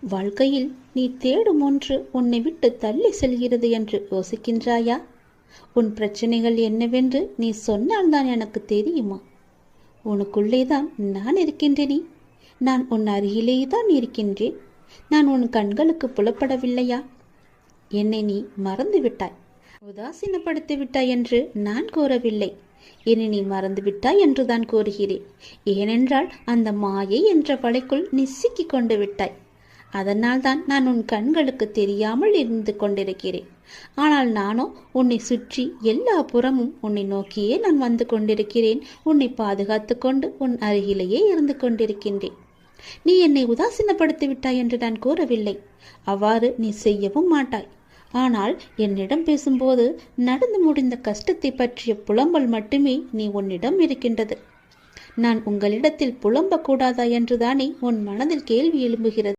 வாழ்க்கையில் நீ தேடும் ஒன்று உன்னை விட்டு தள்ளி செல்கிறது என்று யோசிக்கின்றாயா? உன் பிரச்சனைகள் என்னவென்று நீ சொன்னால்தான் எனக்கு தெரியுமா? உனக்குள்ளேதான் நான் இருக்கின்றேனே. நான் உன் அருகிலேயே தான் இருக்கின்றேன். நான் உன் கண்களுக்கு புலப்படவில்லையா? என்னை நீ மறந்து விட்டாய், உதாசீனப்படுத்தி விட்டாய் என்று நான் கூறவில்லை. என்னை நீ மறந்து விட்டாய் என்றுதான் கூறுகிறேன். ஏனென்றால் அந்த மாயை என்ற வலைக்குள் நீ சிக்கிக் கொண்டு விட்டாய். அதனால்தான் நான் உன் கண்களுக்கு தெரியாமல் இருந்து கொண்டிருக்கிறேன். ஆனால் நானோ உன்னை சுற்றி எல்லா புறமும் உன்னை நோக்கியே நான் வந்து கொண்டிருக்கிறேன். உன்னை பாதுகாத்து கொண்டு உன் அருகிலேயே இருந்து கொண்டிருக்கின்றேன். நீ என்னை உதாசீனப்படுத்தி விட்டாய் என்று நான் கூறவில்லை. அவ்வாறு நீ செய்யவும் மாட்டாய். ஆனால் என்னிடம் பேசும்போது நடந்து முடிந்த கஷ்டத்தை பற்றிய புலம்பல் மட்டுமே நீ உன்னிடம் இருக்கின்றது. நான் உங்களிடத்தில் புலம்பக்கூடாதா என்றுதானே உன் மனதில் கேள்வி எழும்புகிறது.